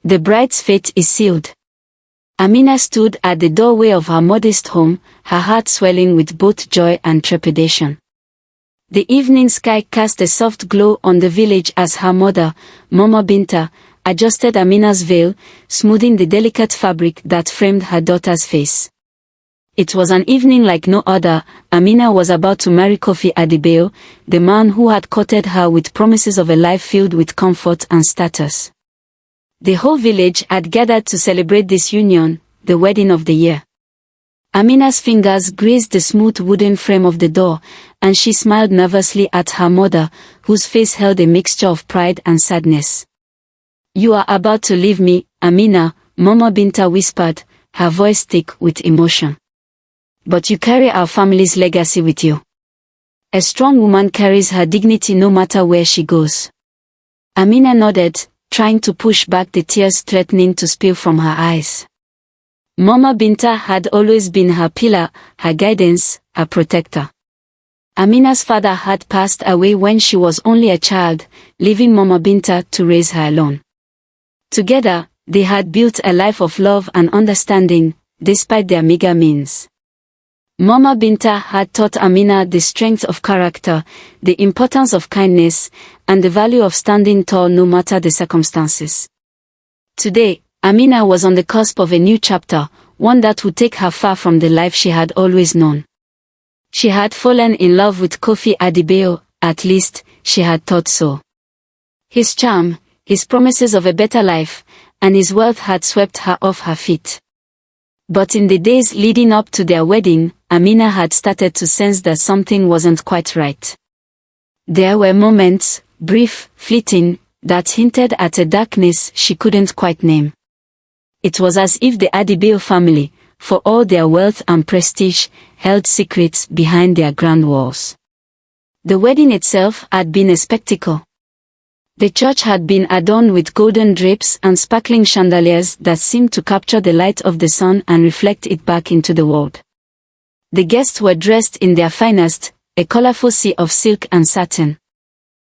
The bride's fate is sealed. Amina stood at the doorway of her modest home, her heart swelling with both joy and trepidation. The evening sky cast a soft glow on the village as her mother, Mama Binta, adjusted Amina's veil, smoothing the delicate fabric that framed her daughter's face. It was an evening like no other. Amina was about to marry Kofi Adebayo, the man who had courted her with promises of a life filled with comfort and status. The whole village had gathered to celebrate this union, the wedding of the year. Amina's fingers grazed the smooth wooden frame of the door, and she smiled nervously at her mother, whose face held a mixture of pride and sadness. "You are about to leave me, Amina," Mama Binta whispered, her voice thick with emotion. "But you carry our family's legacy with you. A strong woman carries her dignity no matter where she goes." Amina nodded, trying to push back the tears threatening to spill from her eyes. Mama Binta had always been her pillar, her guidance, her protector. Amina's father had passed away when she was only a child, leaving Mama Binta to raise her alone. Together, they had built a life of love and understanding, despite their meager means. Mama Binta had taught Amina the strength of character, the importance of kindness, and the value of standing tall no matter the circumstances. Today, Amina was on the cusp of a new chapter, one that would take her far from the life she had always known. She had fallen in love with Kofi Adebayo, at least, she had thought so. His charm, his promises of a better life, and his wealth had swept her off her feet. But in the days leading up to their wedding, Amina had started to sense that something wasn't quite right. There were moments, brief, fleeting, that hinted at a darkness she couldn't quite name. It was as if the Adebayo family, for all their wealth and prestige, held secrets behind their grand walls. The wedding itself had been a spectacle. The church had been adorned with golden drapes and sparkling chandeliers that seemed to capture the light of the sun and reflect it back into the world. The guests were dressed in their finest, a colorful sea of silk and satin.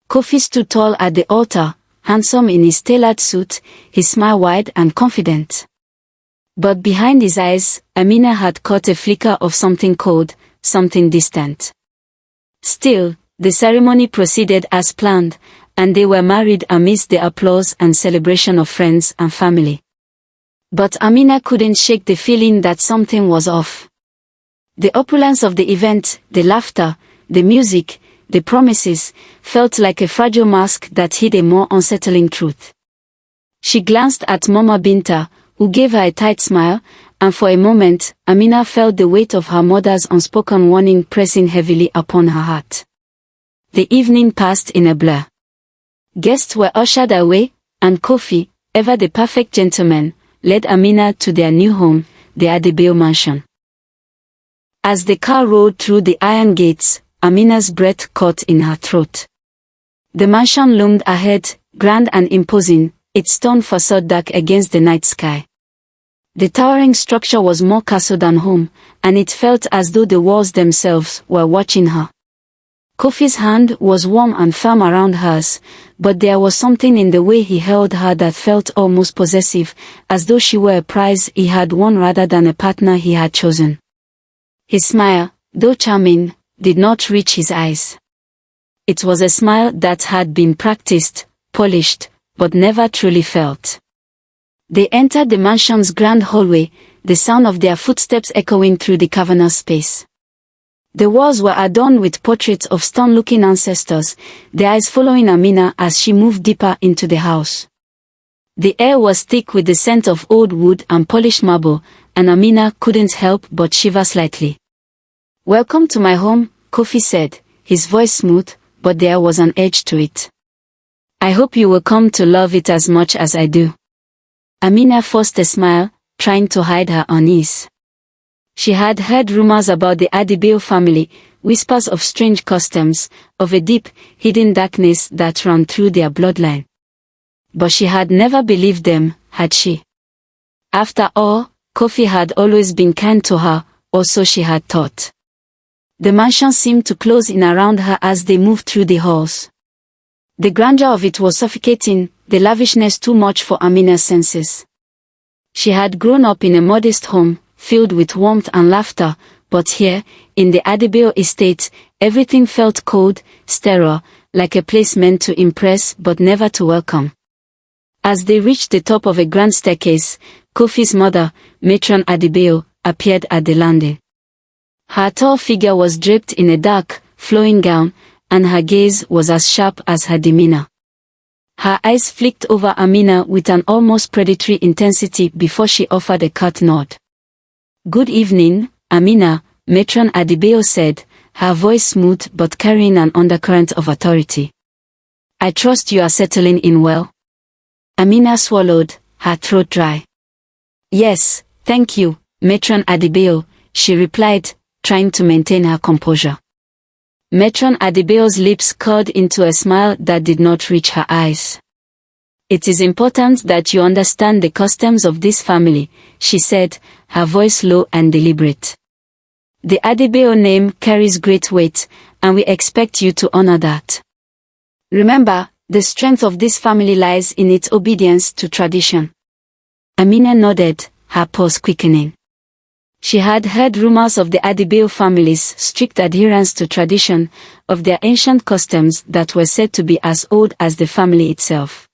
Kofi stood tall at the altar, handsome in his tailored suit, his smile wide and confident. But behind his eyes, Amina had caught a flicker of something cold, something distant. Still, the ceremony proceeded as planned, and they were married amidst the applause and celebration of friends and family. But Amina couldn't shake the feeling that something was off. The opulence of the event, the laughter, the music, the promises, felt like a fragile mask that hid a more unsettling truth. She glanced at Mama Binta, who gave her a tight smile, and for a moment, Amina felt the weight of her mother's unspoken warning pressing heavily upon her heart. The evening passed in a blur. Guests were ushered away, and Kofi, ever the perfect gentleman, led Amina to their new home, the Adebayo mansion. As the car rolled through the iron gates, Amina's breath caught in her throat. The mansion loomed ahead, grand and imposing, its stone facade dark against the night sky. The towering structure was more castle than home, and it felt as though the walls themselves were watching her. Kofi's hand was warm and firm around hers, but there was something in the way he held her that felt almost possessive, as though she were a prize he had won rather than a partner he had chosen. His smile, though charming, did not reach his eyes. It was a smile that had been practiced, polished, but never truly felt. They entered the mansion's grand hallway, the sound of their footsteps echoing through the cavernous space. The walls were adorned with portraits of stern-looking ancestors, their eyes following Amina as she moved deeper into the house. The air was thick with the scent of old wood and polished marble, and Amina couldn't help but shiver slightly. "Welcome to my home," Kofi said, his voice smooth, but there was an edge to it. "I hope you will come to love it as much as I do." Amina forced a smile, trying to hide her unease. She had heard rumors about the Adebayo family, whispers of strange customs, of a deep, hidden darkness that ran through their bloodline. But she had never believed them, had she? After all, Kofi had always been kind to her, or so she had thought. The mansion seemed to close in around her as they moved through the halls. The grandeur of it was suffocating, the lavishness too much for Amina's senses. She had grown up in a modest home, filled with warmth and laughter, but here, in the Adebayo estate, everything felt cold, sterile, like a place meant to impress but never to welcome. As they reached the top of a grand staircase, Kofi's mother, Matron Adebayo, appeared at the landing. Her tall figure was draped in a dark, flowing gown, and her gaze was as sharp as her demeanor. Her eyes flicked over Amina with an almost predatory intensity before she offered a curt nod. "Good evening, Amina," Matron Adebayo said, her voice smooth but carrying an undercurrent of authority. "I trust you are settling in well?" Amina swallowed, her throat dry. "Yes, thank you, Matron Adebayo," she replied, trying to maintain her composure. Matron Adebayo's lips curled into a smile that did not reach her eyes. "It is important that you understand the customs of this family," she said, her voice low and deliberate. "The Adebayo name carries great weight, and we expect you to honor that. Remember, the strength of this family lies in its obedience to tradition." Amina nodded, her pulse quickening. She had heard rumors of the Adebayo family's strict adherence to tradition, of their ancient customs that were said to be as old as the family itself.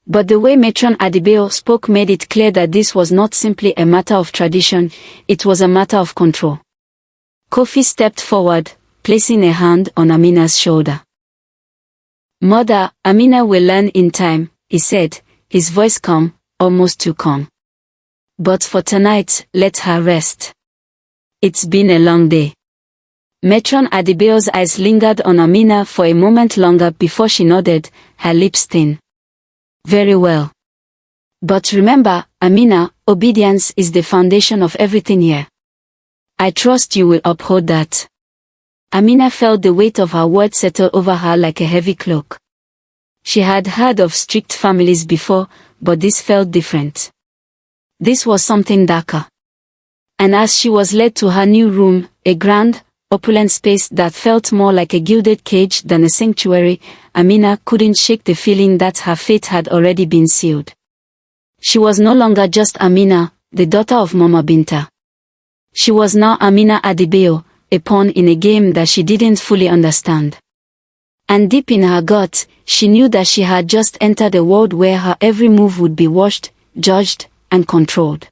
But the way Matron Adebayo spoke made it clear that this was not simply a matter of tradition, it was a matter of control. Kofi stepped forward, placing a hand on Amina's shoulder. "Mother, Amina will learn in time," he said, his voice calm, almost too calm. "But for tonight, let her rest. It's been a long day." Matron Adebayo's eyes lingered on Amina for a moment longer before she nodded, her lips thin. "Very well. But remember, Amina, obedience is the foundation of everything here. I trust you will uphold that." Amina felt the weight of her words settle over her like a heavy cloak. She had heard of strict families before, but this felt different. This was something darker. And as she was led to her new room, a grand, opulent space that felt more like a gilded cage than a sanctuary, Amina couldn't shake the feeling that her fate had already been sealed. She was no longer just Amina, the daughter of Mama Binta. She was now Amina Adebayo, a pawn in a game that she didn't fully understand. And deep in her gut, she knew that she had just entered a world where her every move would be watched, judged, and controlled.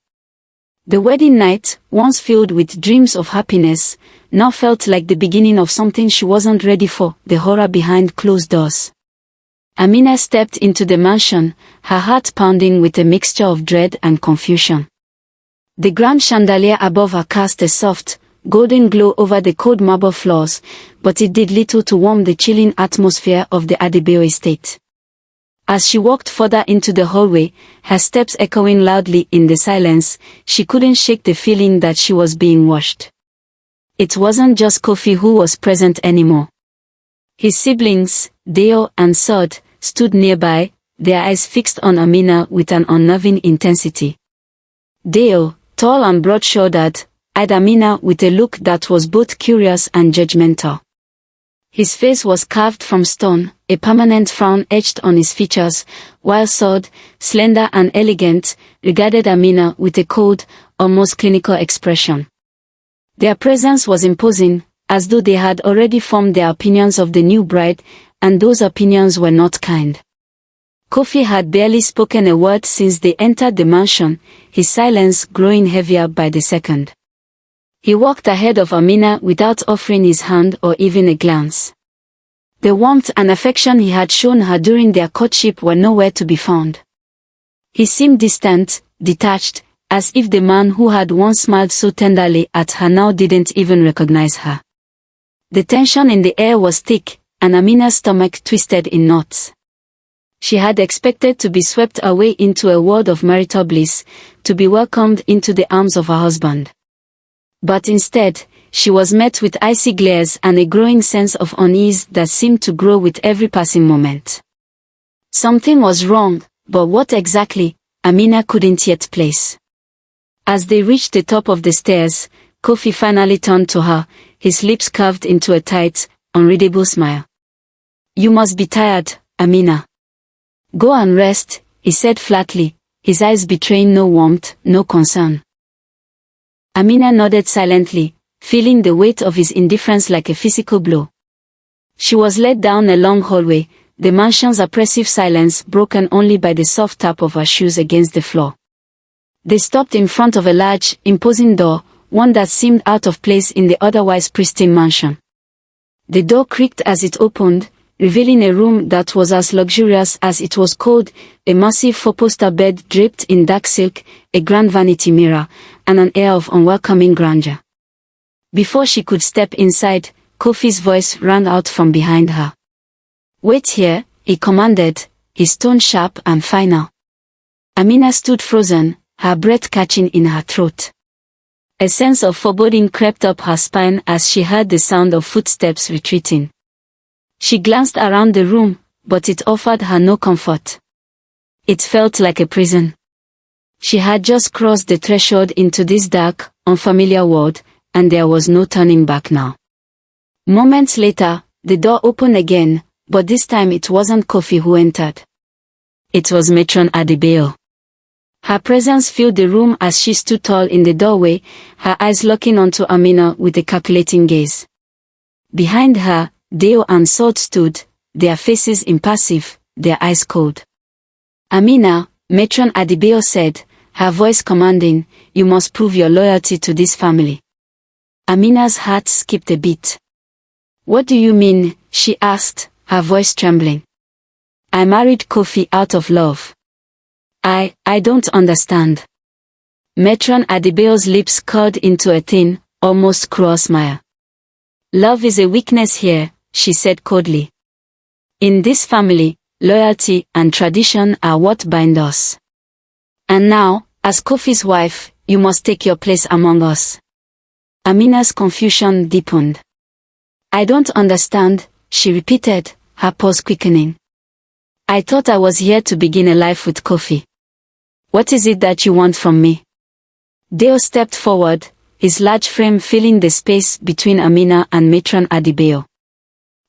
The wedding night, once filled with dreams of happiness, now felt like the beginning of something she wasn't ready for, the horror behind closed doors. Amina stepped into the mansion, her heart pounding with a mixture of dread and confusion. The grand chandelier above her cast a soft, golden glow over the cold marble floors, but it did little to warm the chilling atmosphere of the Adebayo estate. As she walked further into the hallway, her steps echoing loudly in the silence, she couldn't shake the feeling that she was being watched. It wasn't just Kofi who was present anymore. His siblings, Deo and Sod, stood nearby, their eyes fixed on Amina with an unnerving intensity. Deo, tall and broad-shouldered, eyed Amina with a look that was both curious and judgmental. His face was carved from stone, a permanent frown etched on his features, while Sod, slender and elegant, regarded Amina with a cold, almost clinical expression. Their presence was imposing, as though they had already formed their opinions of the new bride, and those opinions were not kind. Kofi had barely spoken a word since they entered the mansion, his silence growing heavier by the second. He walked ahead of Amina without offering his hand or even a glance. The warmth and affection he had shown her during their courtship were nowhere to be found. He seemed distant, detached, as if the man who had once smiled so tenderly at her now didn't even recognize her. The tension in the air was thick, and Amina's stomach twisted in knots. She had expected to be swept away into a world of marital bliss, to be welcomed into the arms of her husband. But instead, she was met with icy glares and a growing sense of unease that seemed to grow with every passing moment. Something was wrong, but what exactly, Amina couldn't yet place. As they reached the top of the stairs, Kofi finally turned to her, his lips curved into a tight, unreadable smile. "You must be tired, Amina. Go and rest, he said flatly, his eyes betraying no warmth, no concern. Amina nodded silently, feeling the weight of his indifference like a physical blow. She was led down a long hallway, the mansion's oppressive silence broken only by the soft tap of her shoes against the floor. They stopped in front of a large, imposing door, one that seemed out of place in the otherwise pristine mansion. The door creaked as it opened, revealing a room that was as luxurious as it was cold, a massive four-poster bed draped in dark silk, a grand vanity mirror, and an air of unwelcoming grandeur. Before she could step inside, Kofi's voice rang out from behind her. "Wait here," he commanded, his tone sharp and final. Amina stood frozen, her breath catching in her throat. A sense of foreboding crept up her spine as she heard the sound of footsteps retreating. She glanced around the room, but it offered her no comfort. It felt like a prison. She had just crossed the threshold into this dark, unfamiliar world, and there was no turning back now. Moments later, the door opened again, but this time it wasn't Kofi who entered. It was Matron Adebayo. Her presence filled the room as she stood tall in the doorway, her eyes locking onto Amina with a calculating gaze. Behind her, Deo and Sod stood, their faces impassive, their eyes cold. "Amina," Matron Adebayo said, her voice commanding, "you must prove your loyalty to this family." Amina's heart skipped a beat. "What do you mean?" she asked, her voice trembling. "I married Kofi out of love." I don't understand." Matron Adebayo's lips curled into a thin, almost cruel smile. "Love is a weakness here," she said coldly. "In this family, loyalty and tradition are what bind us. And now, as Kofi's wife, you must take your place among us." Amina's confusion deepened. "I don't understand," she repeated, her pulse quickening. "I thought I was here to begin a life with Kofi. What is it that you want from me?" Deo stepped forward, his large frame filling the space between Amina and Matron Adebayo.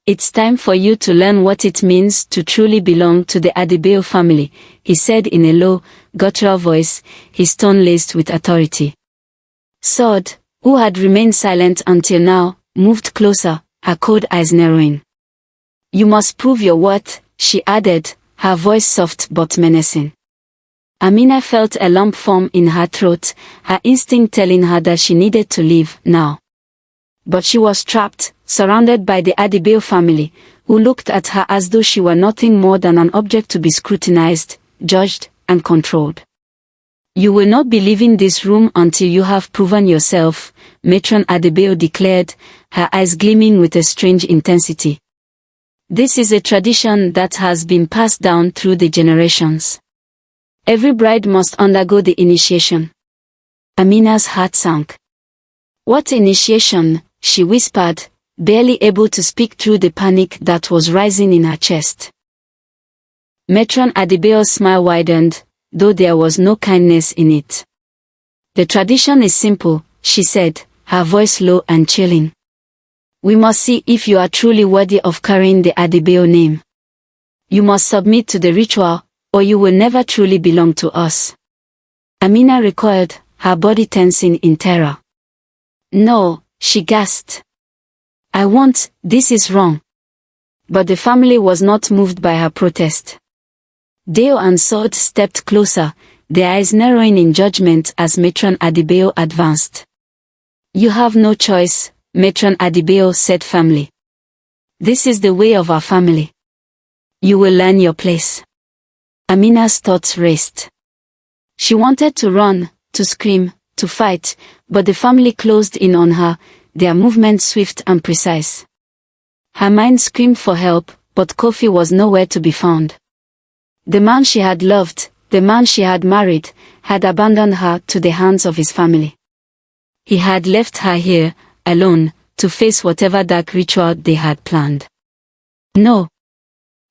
"It's time for you to learn what it means to truly belong to the Adebayo family," he said in a low, guttural voice, his tone laced with authority. Sod, who had remained silent until now, moved closer, her cold eyes narrowing. "You must prove your worth," she added, her voice soft but menacing. Amina felt a lump form in her throat, her instinct telling her that she needed to leave now. But she was trapped, surrounded by the Adebayo family, who looked at her as though she were nothing more than an object to be scrutinized, judged, and controlled. "You will not be leaving this room until you have proven yourself," Matron Adebayo declared, her eyes gleaming with a strange intensity. "This is a tradition that has been passed down through the generations. Every bride must undergo the initiation." Amina's heart sank. "What initiation?" she whispered, barely able to speak through the panic that was rising in her chest. Matron Adebayo's smile widened, though there was no kindness in it. "The tradition is simple," she said, her voice low and chilling. "We must see if you are truly worthy of carrying the Adebayo name. You must submit to the ritual, or you will never truly belong to us." Amina recoiled, her body tensing in terror. "No," she gasped. "I won't, this is wrong." But the family was not moved by her protest. Deo and Sod stepped closer, their eyes narrowing in judgment as Matron Adebayo advanced. "You have no choice," Matron Adebayo said firmly. "This is the way of our family. You will learn your place." Amina's thoughts raced. She wanted to run, to scream, to fight, but the family closed in on her, their movements swift and precise. Her mind screamed for help, but Kofi was nowhere to be found. The man she had loved, the man she had married, had abandoned her to the hands of his family. He had left her here, alone, to face whatever dark ritual they had planned. "No!"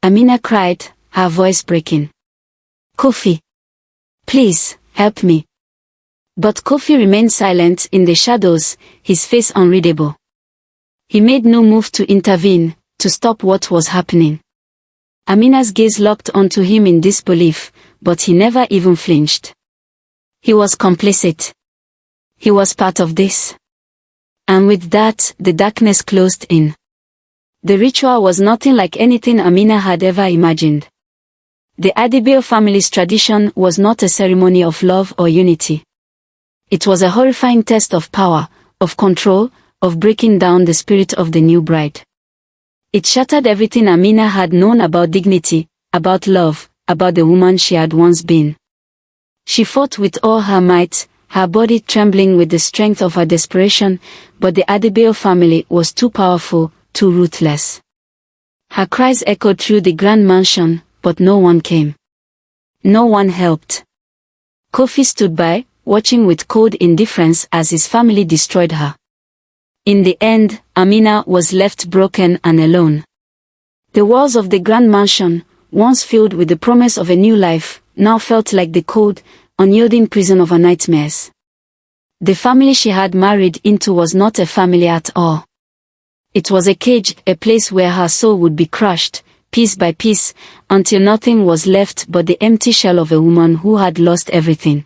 Amina cried, her voice breaking. "Kofi! Please, help me." But Kofi remained silent in the shadows, his face unreadable. He made no move to intervene, to stop what was happening. Amina's gaze locked onto him in disbelief, but he never even flinched. He was complicit. He was part of this. And with that, the darkness closed in. The ritual was nothing like anything Amina had ever imagined. The Adebayo family's tradition was not a ceremony of love or unity. It was a horrifying test of power, of control, of breaking down the spirit of the new bride. It shattered everything Amina had known about dignity, about love, about the woman she had once been. She fought with all her might, her body trembling with the strength of her desperation, but the Adebayo family was too powerful, too ruthless. Her cries echoed through the grand mansion, but no one came. No one helped. Kofi stood by, watching with cold indifference as his family destroyed her. In the end, Amina was left broken and alone. The walls of the grand mansion, once filled with the promise of a new life, now felt like the cold, unyielding prison of her nightmares. The family she had married into was not a family at all. It was a cage, a place where her soul would be crushed, piece by piece, until nothing was left but the empty shell of a woman who had lost everything.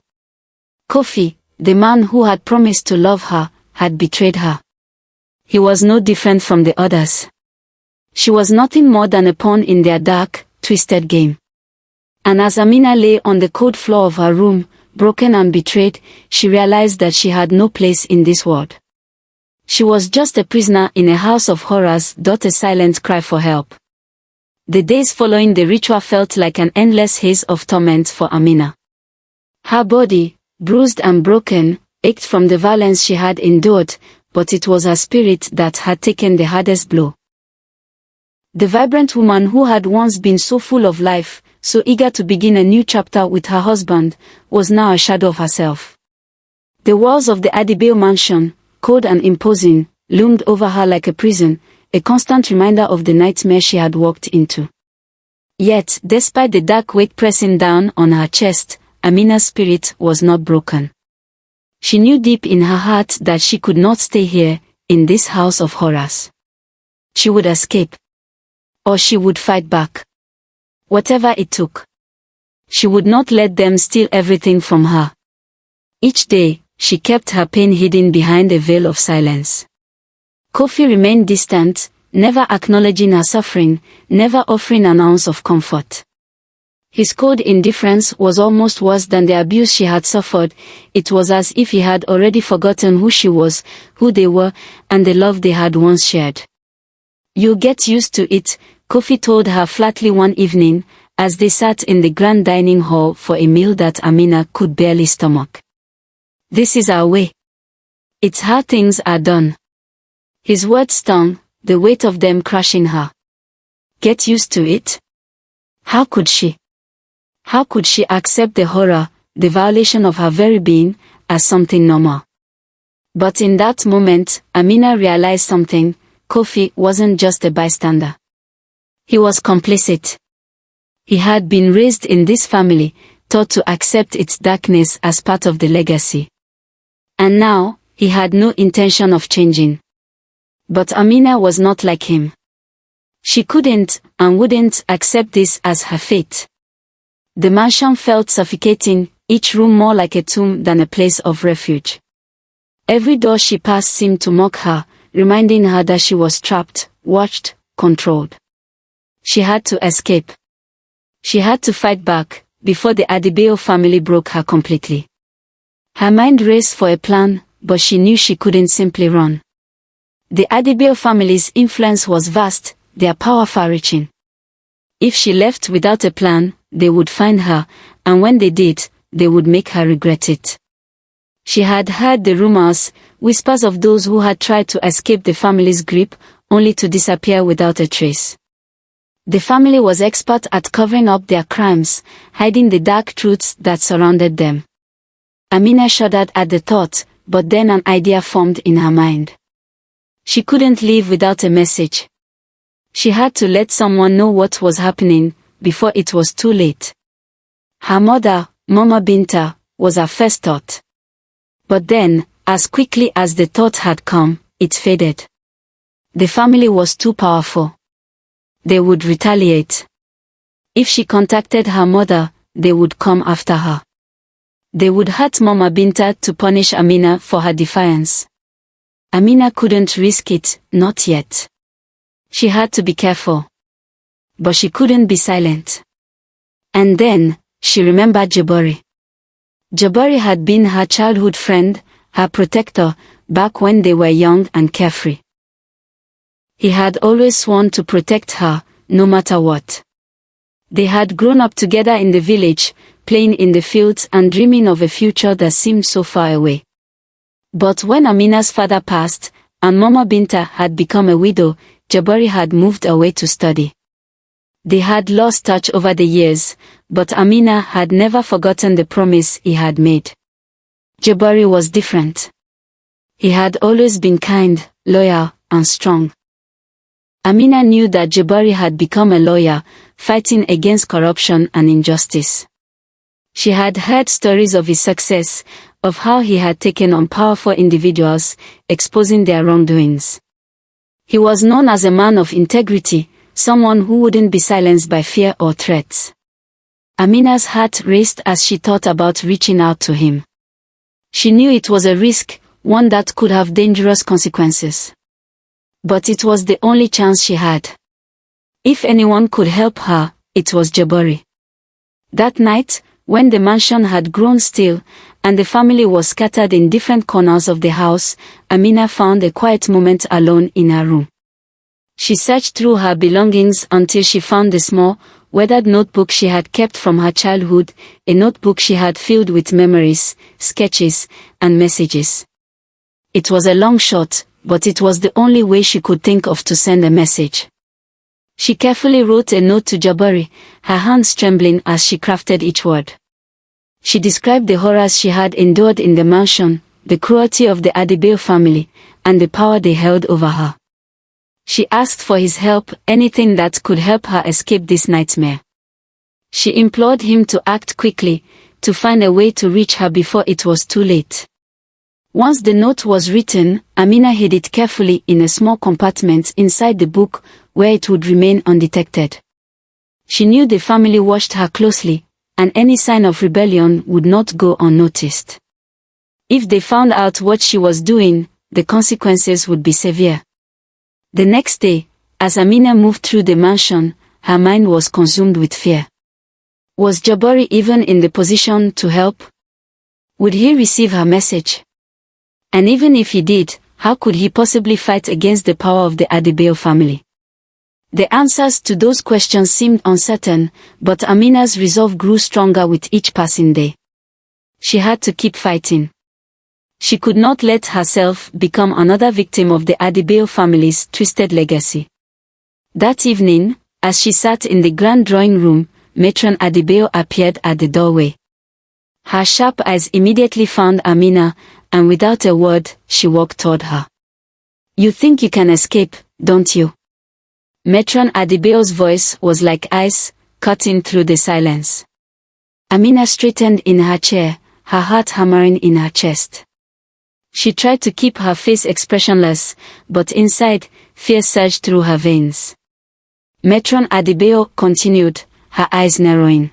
Kofi, the man who had promised to love her, had betrayed her. He was no different from the others. She was nothing more than a pawn in their dark, twisted game. And as Amina lay on the cold floor of her room, broken and betrayed, she realized that she had no place in this world. She was just a prisoner in a house of horrors. A silent cry for help. The days following the ritual felt like an endless haze of torment for Amina. Her body, bruised and broken, ached from the violence she had endured, but it was her spirit that had taken the hardest blow. The vibrant woman who had once been so full of life, so eager to begin a new chapter with her husband, was now a shadow of herself. The walls of the Adebayo mansion, cold and imposing, loomed over her like a prison, a constant reminder of the nightmare she had walked into. Yet, despite the dark weight pressing down on her chest, Amina's spirit was not broken. She knew deep in her heart that she could not stay here, in this house of horrors. She would escape. Or she would fight back. Whatever it took. She would not let them steal everything from her. Each day, she kept her pain hidden behind a veil of silence. Kofi remained distant, never acknowledging her suffering, never offering an ounce of comfort. His cold indifference was almost worse than the abuse she had suffered. It was as if he had already forgotten who she was, who they were, and the love they had once shared. "You'll get used to it," Kofi told her flatly one evening, as they sat in the grand dining hall for a meal that Amina could barely stomach. "This is our way. It's how things are done." His words stung, the weight of them crushing her. Get used to it? How could she? How could she accept the horror, the violation of her very being, as something normal? But in that moment, Amina realized something. Kofi wasn't just a bystander. He was complicit. He had been raised in this family, taught to accept its darkness as part of the legacy. And now, he had no intention of changing. But Amina was not like him. She couldn't, and wouldn't, accept this as her fate. The mansion felt suffocating, each room more like a tomb than a place of refuge. Every door she passed seemed to mock her, reminding her that she was trapped, watched, controlled. She had to escape. She had to fight back, before the Adebayo family broke her completely. Her mind raced for a plan, but she knew she couldn't simply run. The Adebayo family's influence was vast, their power far-reaching. If she left without a plan, they would find her, and when they did, they would make her regret it. She had heard the rumors, whispers of those who had tried to escape the family's grip, only to disappear without a trace. The family was expert at covering up their crimes, hiding the dark truths that surrounded them. Amina shuddered at the thought, but then an idea formed in her mind. She couldn't leave without a message. She had to let someone know what was happening, before it was too late. Her mother, Mama Binta, was her first thought. But then, as quickly as the thought had come, it faded. The family was too powerful. They would retaliate. If she contacted her mother, they would come after her. They would hurt Mama Binta to punish Amina for her defiance. Amina couldn't risk it, not yet. She had to be careful. But she couldn't be silent. And then, she remembered Jabari. Jabari had been her childhood friend, her protector, back when they were young and carefree. He had always sworn to protect her, no matter what. They had grown up together in the village, playing in the fields and dreaming of a future that seemed so far away. But when Amina's father passed, and Mama Binta had become a widow, Jabari had moved away to study. They had lost touch over the years, but Amina had never forgotten the promise he had made. Jabari was different. He had always been kind, loyal, and strong. Amina knew that Jabari had become a lawyer, fighting against corruption and injustice. She had heard stories of his success, of how he had taken on powerful individuals, exposing their wrongdoings. He was known as a man of integrity, someone who wouldn't be silenced by fear or threats. Amina's heart raced as she thought about reaching out to him. She knew it was a risk, one that could have dangerous consequences. But it was the only chance she had. If anyone could help her, it was Jabari. That night, when the mansion had grown still, and the family was scattered in different corners of the house, Amina found a quiet moment alone in her room. She searched through her belongings until she found the small, weathered notebook she had kept from her childhood, a notebook she had filled with memories, sketches, and messages. It was a long shot, but it was the only way she could think of to send a message. She carefully wrote a note to Jabari, her hands trembling as she crafted each word. She described the horrors she had endured in the mansion, the cruelty of the Adebayo family, and the power they held over her. She asked for his help, anything that could help her escape this nightmare. She implored him to act quickly, to find a way to reach her before it was too late. Once the note was written, Amina hid it carefully in a small compartment inside the book, where it would remain undetected. She knew the family watched her closely, and any sign of rebellion would not go unnoticed. If they found out what she was doing, the consequences would be severe. The next day, as Amina moved through the mansion, her mind was consumed with fear. Was Jabari even in the position to help? Would he receive her message? And even if he did, how could he possibly fight against the power of the Adebayo family? The answers to those questions seemed uncertain, but Amina's resolve grew stronger with each passing day. She had to keep fighting. She could not let herself become another victim of the Adebayo family's twisted legacy. That evening, as she sat in the grand drawing room, Matron Adebayo appeared at the doorway. Her sharp eyes immediately found Amina, and without a word, she walked toward her. "You think you can escape, don't you?" Matron Adebayo's voice was like ice, cutting through the silence. Amina straightened in her chair, her heart hammering in her chest. She tried to keep her face expressionless, but inside, fear surged through her veins. Matron Adebayo continued, her eyes narrowing.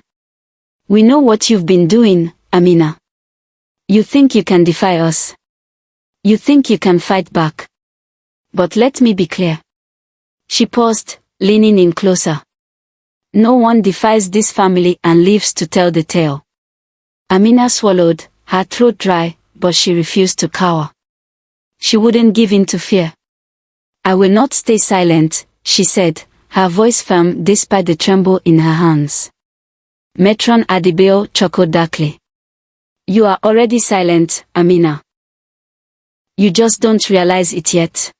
"We know what you've been doing, Amina. You think you can defy us. You think you can fight back. But let me be clear." She paused, leaning in closer. "No one defies this family and lives to tell the tale." Amina swallowed, her throat dry, but she refused to cower. She wouldn't give in to fear. "I will not stay silent," she said, her voice firm despite the tremble in her hands. Matron Adebayo chuckled darkly. "You are already silent, Amina. You just don't realize it yet."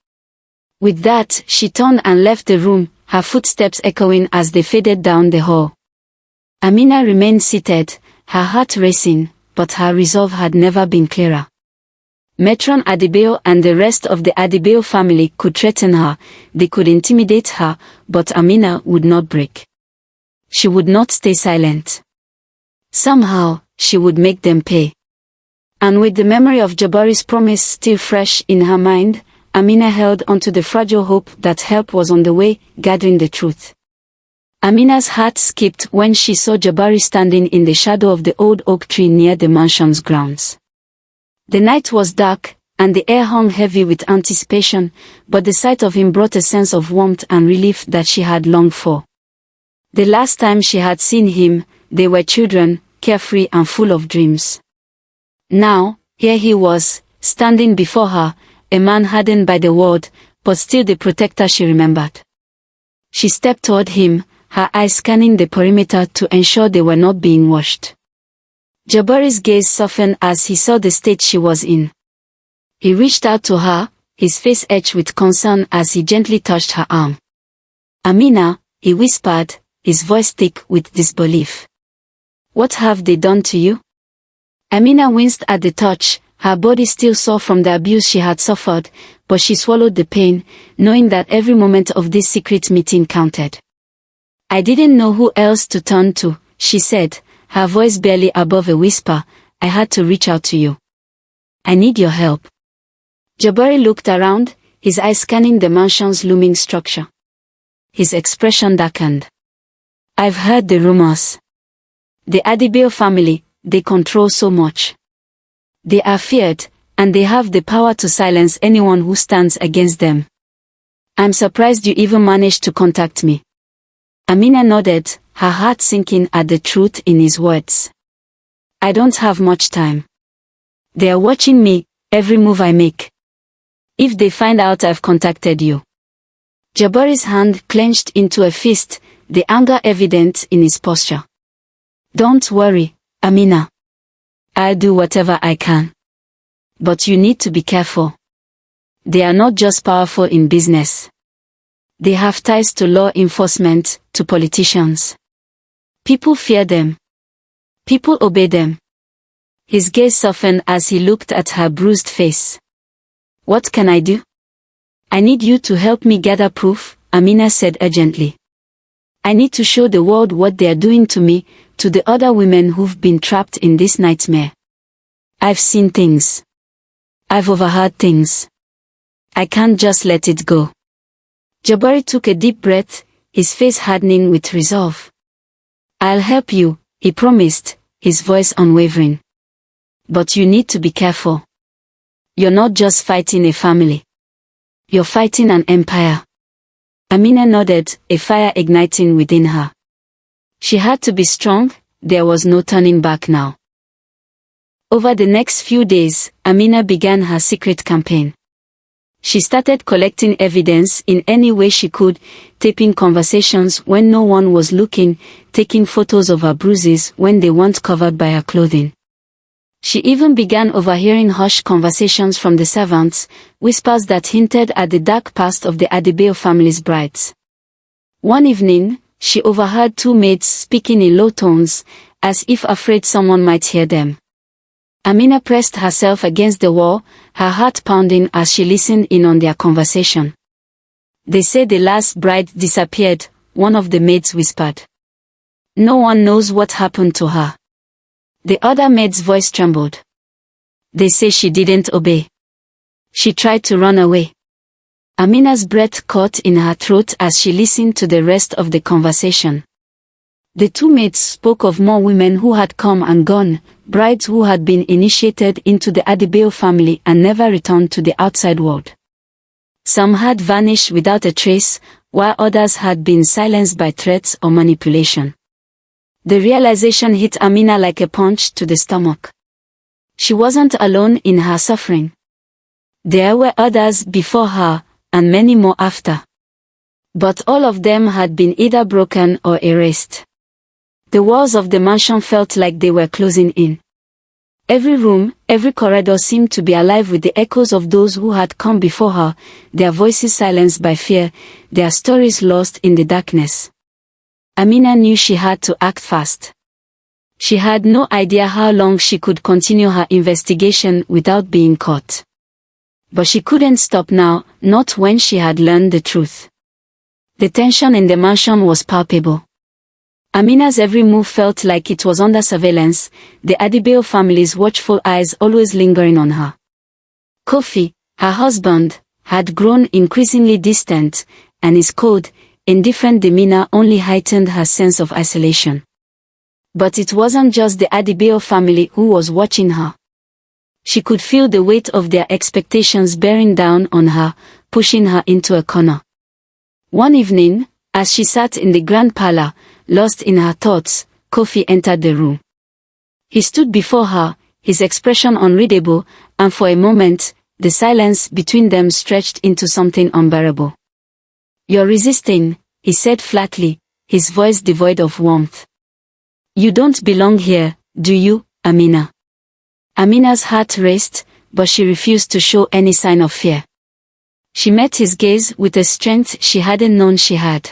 With that, she turned and left the room, her footsteps echoing as they faded down the hall. Amina remained seated, her heart racing, but her resolve had never been clearer. Matron Adebayo and the rest of the Adebayo family could threaten her, they could intimidate her, but Amina would not break. She would not stay silent. Somehow, she would make them pay. And with the memory of Jabari's promise still fresh in her mind, Amina held onto the fragile hope that help was on the way, gathering the truth. Amina's heart skipped when she saw Jabari standing in the shadow of the old oak tree near the mansion's grounds. The night was dark, and the air hung heavy with anticipation, but the sight of him brought a sense of warmth and relief that she had longed for. The last time she had seen him, they were children, carefree and full of dreams. Now, here he was, standing before her, a man hardened by the world, but still the protector she remembered. She stepped toward him, her eyes scanning the perimeter to ensure they were not being watched. Jabari's gaze softened as he saw the state she was in. He reached out to her, his face etched with concern as he gently touched her arm. "Amina," he whispered, his voice thick with disbelief. "What have they done to you?" Amina winced at the touch, her body still sore from the abuse she had suffered, but she swallowed the pain, knowing that every moment of this secret meeting counted. "I didn't know who else to turn to," she said, her voice barely above a whisper. "I had to reach out to you. I need your help." Jabari looked around, his eyes scanning the mansion's looming structure. His expression darkened. "I've heard the rumors. The Adebayo family, they control so much. They are feared, and they have the power to silence anyone who stands against them. I'm surprised you even managed to contact me." Amina nodded, her heart sinking at the truth in his words. "I don't have much time. They are watching me, every move I make. If they find out I've contacted you." Jabari's hand clenched into a fist, the anger evident in his posture. "Don't worry, Amina. I'll do whatever I can. But you need to be careful. They are not just powerful in business. They have ties to law enforcement, to politicians. People fear them. People obey them." His gaze softened as he looked at her bruised face. "What can I do?" "I need you to help me gather proof," Amina said urgently. "I need to show the world what they are doing to me, to the other women who've been trapped in this nightmare. I've seen things. I've overheard things. I can't just let it go." Jabari took a deep breath, his face hardening with resolve. "I'll help you," he promised, his voice unwavering. "But you need to be careful. You're not just fighting a family. You're fighting an empire." Amina nodded, a fire igniting within her. She had to be strong, there was no turning back now. Over the next few days, Amina began her secret campaign. She started collecting evidence in any way she could, taping conversations when no one was looking, taking photos of her bruises when they weren't covered by her clothing. She even began overhearing hushed conversations from the servants, whispers that hinted at the dark past of the Adebayo family's brides. One evening, she overheard two maids speaking in low tones, as if afraid someone might hear them. Amina pressed herself against the wall, her heart pounding as she listened in on their conversation. "They say the last bride disappeared," one of the maids whispered. "No one knows what happened to her." The other maid's voice trembled. "They say she didn't obey. She tried to run away." Amina's breath caught in her throat as she listened to the rest of the conversation. The two maids spoke of more women who had come and gone, brides who had been initiated into the Adebayo family and never returned to the outside world. Some had vanished without a trace, while others had been silenced by threats or manipulation. The realization hit Amina like a punch to the stomach. She wasn't alone in her suffering. There were others before her, and many more after. But all of them had been either broken or erased. The walls of the mansion felt like they were closing in. Every room, every corridor seemed to be alive with the echoes of those who had come before her, their voices silenced by fear, their stories lost in the darkness. Amina knew she had to act fast. She had no idea how long she could continue her investigation without being caught. But she couldn't stop now, not when she had learned the truth. The tension in the mansion was palpable. Amina's every move felt like it was under surveillance, the Adebayo family's watchful eyes always lingering on her. Kofi, her husband, had grown increasingly distant, and his cold, indifferent demeanor only heightened her sense of isolation. But it wasn't just the Adebayo family who was watching her. She could feel the weight of their expectations bearing down on her, pushing her into a corner. One evening, as she sat in the grand parlor, lost in her thoughts, Kofi entered the room. He stood before her, his expression unreadable, and for a moment, the silence between them stretched into something unbearable. "You're resisting," he said flatly, his voice devoid of warmth. "You don't belong here, do you, Amina?" Amina's heart raced, but she refused to show any sign of fear. She met his gaze with a strength she hadn't known she had.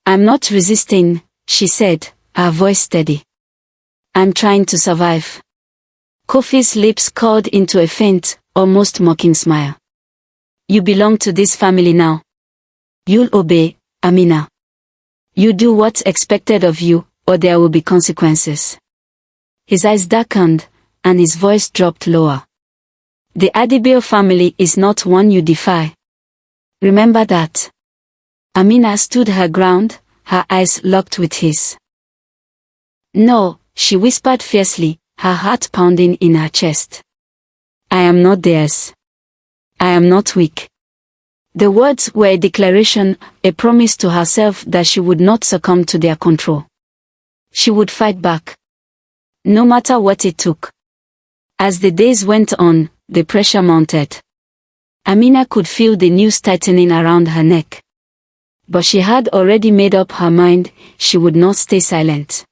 "I'm not resisting," she said, her voice steady. "I'm trying to survive." Kofi's lips curled into a faint, almost mocking smile. "You belong to this family now. You'll obey, Amina. You do what's expected of you, or there will be consequences." His eyes darkened, and his voice dropped lower. "The Adebayo family is not one you defy. Remember that." Amina stood her ground, her eyes locked with his. "No," she whispered fiercely, her heart pounding in her chest. "I am not theirs. I am not weak." The words were a declaration, a promise to herself that she would not succumb to their control. She would fight back. No matter what it took. As the days went on, the pressure mounted. Amina could feel the noose tightening around her neck. But she had already made up her mind, she would not stay silent.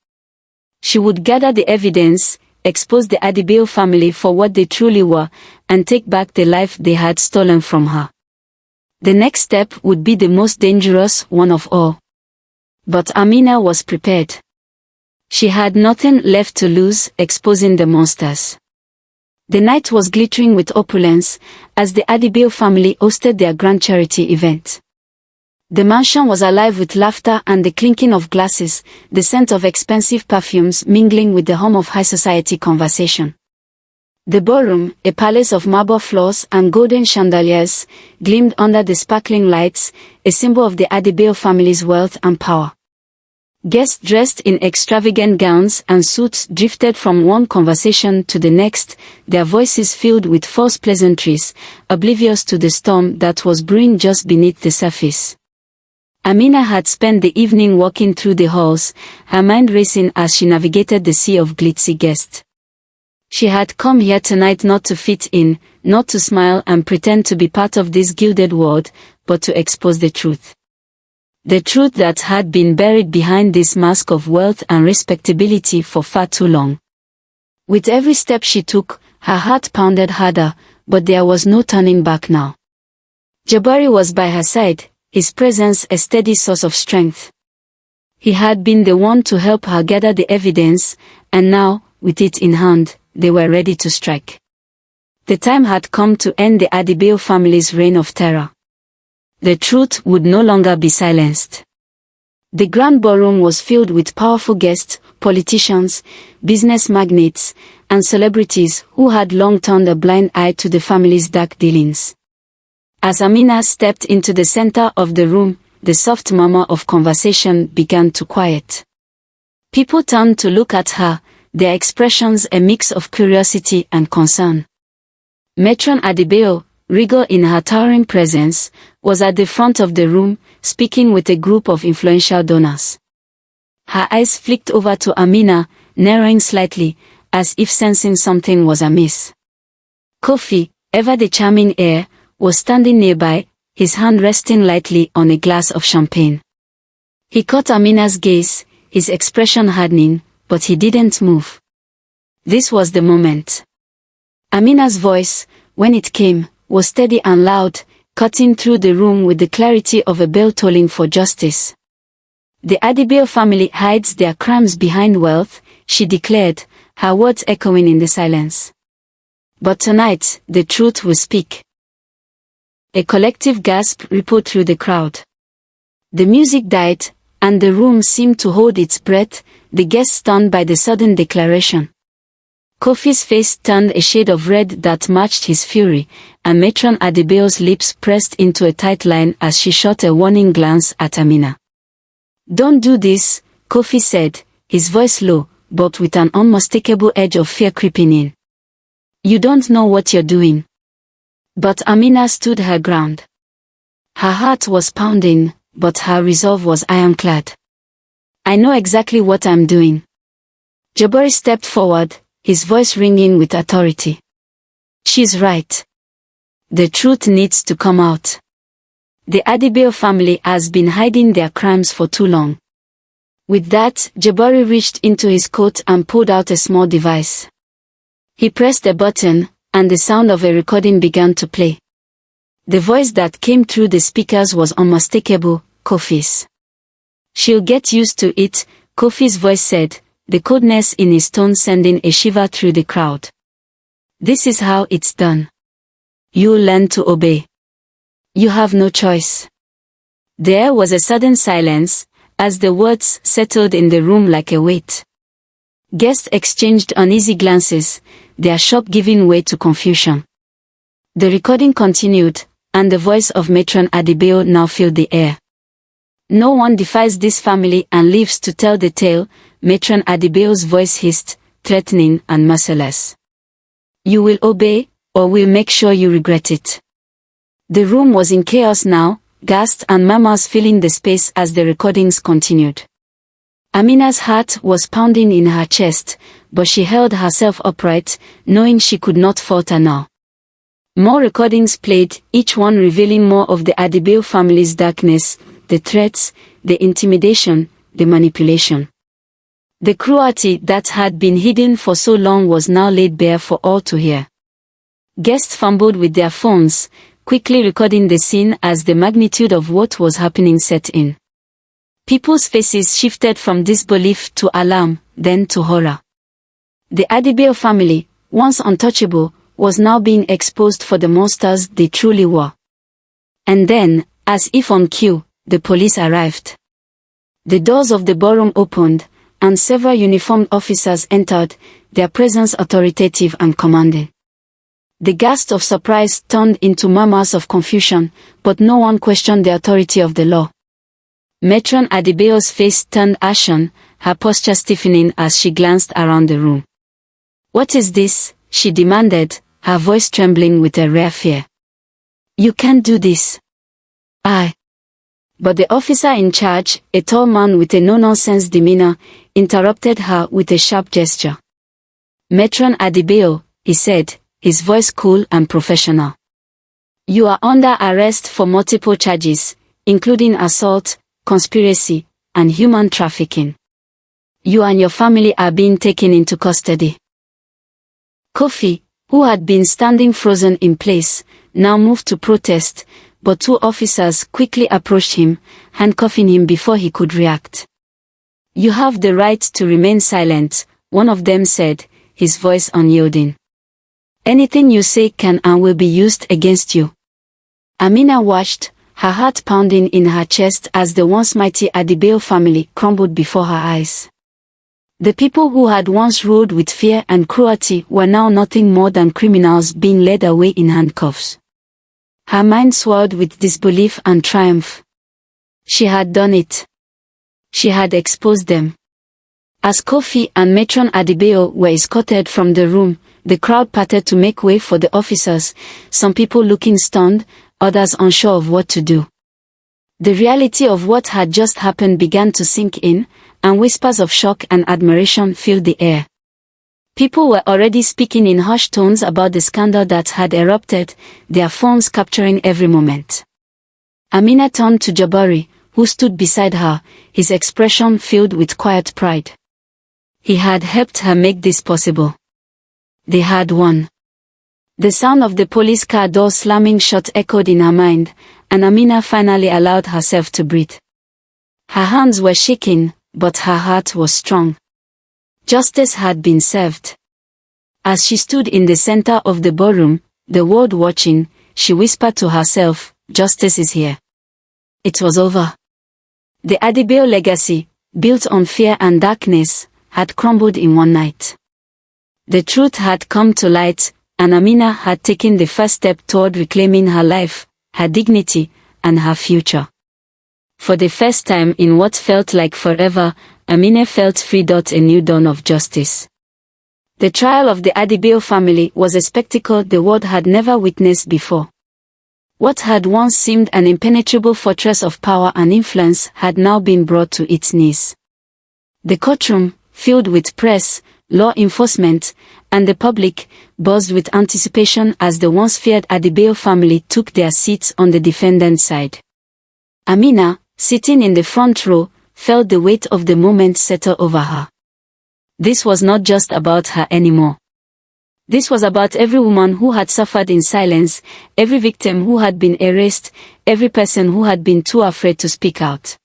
She would gather the evidence, expose the Adebayo family for what they truly were, and take back the life they had stolen from her. The next step would be the most dangerous one of all. But Amina was prepared. She had nothing left to lose, exposing the monsters. The night was glittering with opulence, as the Adebayo family hosted their grand charity event. The mansion was alive with laughter and the clinking of glasses, the scent of expensive perfumes mingling with the hum of high society conversation. The ballroom, a palace of marble floors and golden chandeliers, gleamed under the sparkling lights, a symbol of the Adebayo family's wealth and power. Guests dressed in extravagant gowns and suits drifted from one conversation to the next, their voices filled with false pleasantries, oblivious to the storm that was brewing just beneath the surface. Amina had spent the evening walking through the halls, her mind racing as she navigated the sea of glitzy guests. She had come here tonight not to fit in, not to smile and pretend to be part of this gilded world, but to expose the truth. The truth that had been buried behind this mask of wealth and respectability for far too long. With every step she took, her heart pounded harder, but there was no turning back now. Jabari was by her side, his presence a steady source of strength. He had been the one to help her gather the evidence, and now, with it in hand, they were ready to strike. The time had come to end the Adebayo family's reign of terror. The truth would no longer be silenced. The grand ballroom was filled with powerful guests, politicians, business magnates, and celebrities who had long turned a blind eye to the family's dark dealings. As Amina stepped into the center of the room, the soft murmur of conversation began to quiet. People turned to look at her, their expressions a mix of curiosity and concern. Matron Adebayo, regal in her towering presence, was at the front of the room, speaking with a group of influential donors. Her eyes flicked over to Amina, narrowing slightly, as if sensing something was amiss. Kofi, ever the charming heir, was standing nearby, his hand resting lightly on a glass of champagne. He caught Amina's gaze, his expression hardening, but he didn't move. This was the moment. Amina's voice, when it came, was steady and loud, cutting through the room with the clarity of a bell tolling for justice. The Adebayo family hides their crimes behind wealth, she declared, her words echoing in the silence. But tonight, the truth will speak. A collective gasp rippled through the crowd. The music died, and the room seemed to hold its breath, the guests stunned by the sudden declaration. Kofi's face turned a shade of red that matched his fury, and Matron Adebayo's lips pressed into a tight line as she shot a warning glance at Amina. "Don't do this," Kofi said, his voice low, but with an unmistakable edge of fear creeping in. "You don't know what you're doing." But Amina stood her ground. Her heart was pounding, but her resolve was ironclad. "I know exactly what I'm doing." Jabari stepped forward, his voice ringing with authority. "She's right. The truth needs to come out. The Adebayo family has been hiding their crimes for too long." With that, Jabari reached into his coat and pulled out a small device. He pressed a button, and the sound of a recording began to play. The voice that came through the speakers was unmistakable, Kofi's. "She'll get used to it," Kofi's voice said, the coldness in his tone sending a shiver through the crowd. "This is how it's done. You'll learn to obey. You have no choice." There was a sudden silence, as the words settled in the room like a weight. Guests exchanged uneasy glances, their shock giving way to confusion. The recording continued, and the voice of Matron Adebayo now filled the air. "No one defies this family and lives to tell the tale," Matron Adebayo's voice hissed, threatening and merciless. "You will obey, or we'll make sure you regret it." The room was in chaos now, gasps and murmurs filling the space as the recordings continued. Amina's heart was pounding in her chest, but she held herself upright, knowing she could not falter now. More recordings played, each one revealing more of the Adebayo family's darkness, the threats, the intimidation, the manipulation. The cruelty that had been hidden for so long was now laid bare for all to hear. Guests fumbled with their phones, quickly recording the scene as the magnitude of what was happening set in. People's faces shifted from disbelief to alarm, then to horror. The Adebayo family, once untouchable, was now being exposed for the monsters they truly were. And then, as if on cue, the police arrived. The doors of the ballroom opened, and several uniformed officers entered, their presence authoritative and commanding. The gasps of surprise turned into murmurs of confusion, but no one questioned the authority of the law. Matron Adebayo's face turned ashen, her posture stiffening as she glanced around the room. "What is this?" she demanded, her voice trembling with a rare fear. "You can't do this." But the officer in charge, a tall man with a no-nonsense demeanor, interrupted her with a sharp gesture. "Matron Adebayo," he said, his voice cool and professional. "You are under arrest for multiple charges, including assault, conspiracy, and human trafficking. You and your family are being taken into custody." Kofi, who had been standing frozen in place, now moved to protest, but two officers quickly approached him, handcuffing him before he could react. "You have the right to remain silent," one of them said, his voice unyielding. "Anything you say can and will be used against you." Amina watched, her heart pounding in her chest as the once mighty Adebayo family crumbled before her eyes. The people who had once ruled with fear and cruelty were now nothing more than criminals being led away in handcuffs. Her mind swelled with disbelief and triumph. She had done it. She had exposed them. As Kofi and Matron Adebayo were escorted from the room, the crowd parted to make way for the officers, some people looking stunned, others unsure of what to do. The reality of what had just happened began to sink in, and whispers of shock and admiration filled the air. People were already speaking in hushed tones about the scandal that had erupted, their phones capturing every moment. Amina turned to Jabari, who stood beside her, his expression filled with quiet pride. He had helped her make this possible. They had won. The sound of the police car door slamming shut echoed in her mind, and Amina finally allowed herself to breathe. Her hands were shaking, but her heart was strong. Justice had been served. As she stood in the center of the ballroom, the world watching, she whispered to herself, "Justice is here." It was over. The Adebayo legacy, built on fear and darkness, had crumbled in one night. The truth had come to light, and Amina had taken the first step toward reclaiming her life, her dignity, and her future. For the first time in what felt like forever, Amina felt free. A new dawn of justice. The trial of the Adebayo family was a spectacle the world had never witnessed before. What had once seemed an impenetrable fortress of power and influence had now been brought to its knees. The courtroom, filled with press, law enforcement, and the public, buzzed with anticipation as the once feared Adebayo family took their seats on the defendant's side. Amina, sitting in the front row, felt the weight of the moment settle over her. This was not just about her anymore. This was about every woman who had suffered in silence, every victim who had been erased, every person who had been too afraid to speak out.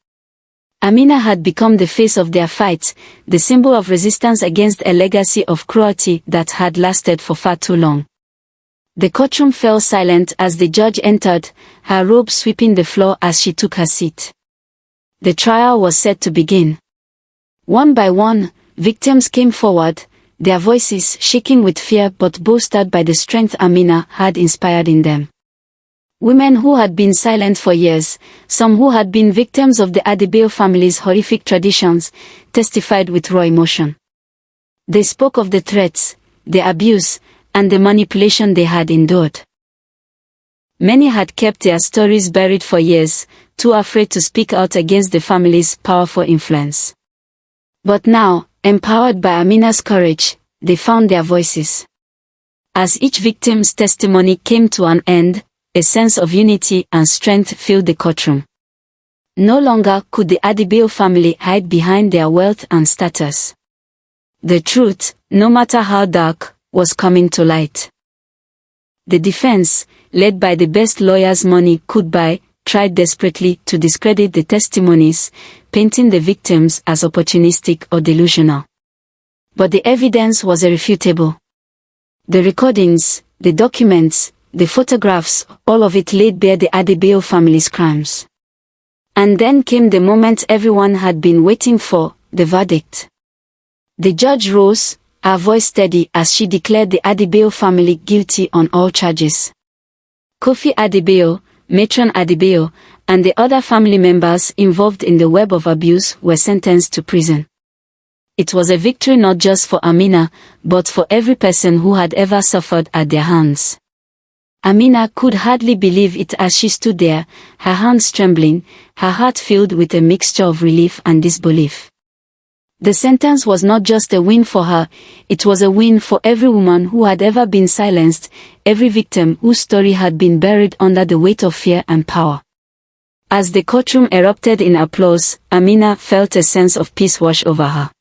Amina had become the face of their fight, the symbol of resistance against a legacy of cruelty that had lasted for far too long. The courtroom fell silent as the judge entered, her robe sweeping the floor as she took her seat. The trial was set to begin. One by one, victims came forward, their voices shaking with fear but bolstered by the strength Amina had inspired in them. Women who had been silent for years, some who had been victims of the Adebayo family's horrific traditions, testified with raw emotion. They spoke of the threats, the abuse, and the manipulation they had endured. Many had kept their stories buried for years, too afraid to speak out against the family's powerful influence. But now, empowered by Amina's courage, they found their voices. As each victim's testimony came to an end, a sense of unity and strength filled the courtroom. No longer could the Adebayo family hide behind their wealth and status. The truth, no matter how dark, was coming to light. The defense, led by the best lawyers money could buy, tried desperately to discredit the testimonies, painting the victims as opportunistic or delusional. But the evidence was irrefutable. The recordings, the documents, the photographs, all of it laid bare the Adebayo family's crimes. And then came the moment everyone had been waiting for, the verdict. The judge rose, her voice steady as she declared the Adebayo family guilty on all charges. Kofi Adebayo, Matron Adebayo, and the other family members involved in the web of abuse were sentenced to prison. It was a victory not just for Amina, but for every person who had ever suffered at their hands. Amina could hardly believe it as she stood there, her hands trembling, her heart filled with a mixture of relief and disbelief. The sentence was not just a win for her, it was a win for every woman who had ever been silenced, every victim whose story had been buried under the weight of fear and power. As the courtroom erupted in applause, Amina felt a sense of peace wash over her.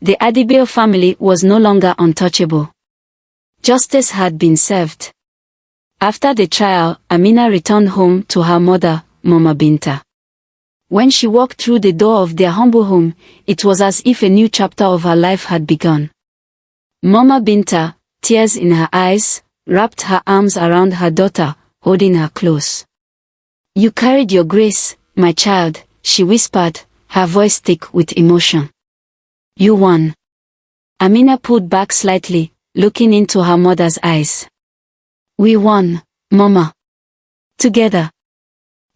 The Adebayo family was no longer untouchable. Justice had been served. After the trial, Amina returned home to her mother, Mama Binta. When she walked through the door of their humble home, it was as if a new chapter of her life had begun. Mama Binta, tears in her eyes, wrapped her arms around her daughter, holding her close. "You carried your grace, my child," she whispered, her voice thick with emotion. "You won." Amina pulled back slightly, looking into her mother's eyes. "We won, Mama. Together."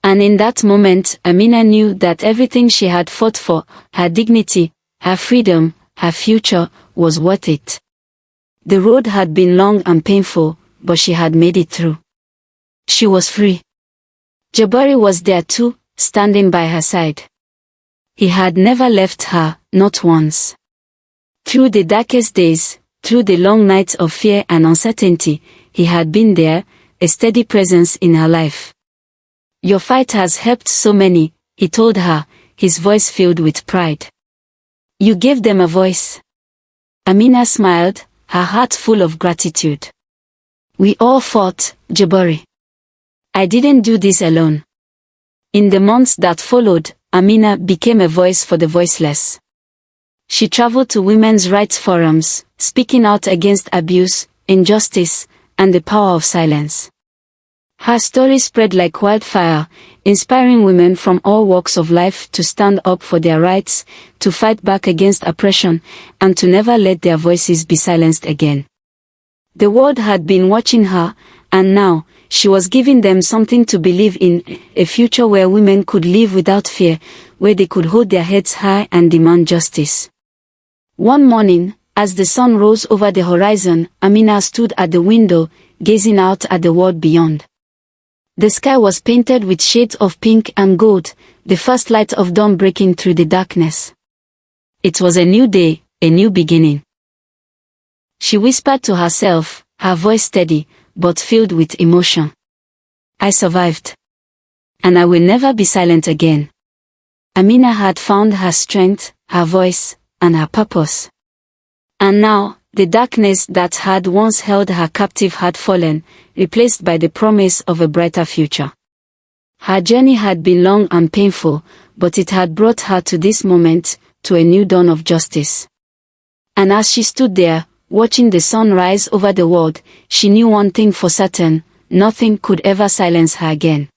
And in that moment, Amina knew that everything she had fought for, her dignity, her freedom, her future, was worth it. The road had been long and painful, but she had made it through. She was free. Jabari was there too, standing by her side. He had never left her, not once. Through the darkest days, through the long nights of fear and uncertainty, he had been there, a steady presence in her life. "Your fight has helped so many," he told her, his voice filled with pride. "You gave them a voice." Amina smiled, her heart full of gratitude. "We all fought, Jabari. I didn't do this alone." In the months that followed, Amina became a voice for the voiceless. She traveled to women's rights forums, speaking out against abuse, injustice, and the power of silence. Her story spread like wildfire, inspiring women from all walks of life to stand up for their rights, to fight back against oppression, and to never let their voices be silenced again. The world had been watching her, and now, she was giving them something to believe in, a future where women could live without fear, where they could hold their heads high and demand justice. One morning, as the sun rose over the horizon, Amina stood at the window, gazing out at the world beyond. The sky was painted with shades of pink and gold, the first light of dawn breaking through the darkness. It was a new day, a new beginning. She whispered to herself, her voice steady, but filled with emotion. I survived. And I will never be silent again. Amina had found her strength, her voice, and her purpose. And now, the darkness that had once held her captive had fallen, replaced by the promise of a brighter future. Her journey had been long and painful, but it had brought her to this moment, to a new dawn of justice. And as she stood there, watching the sun rise over the world, she knew one thing for certain: nothing could ever silence her again.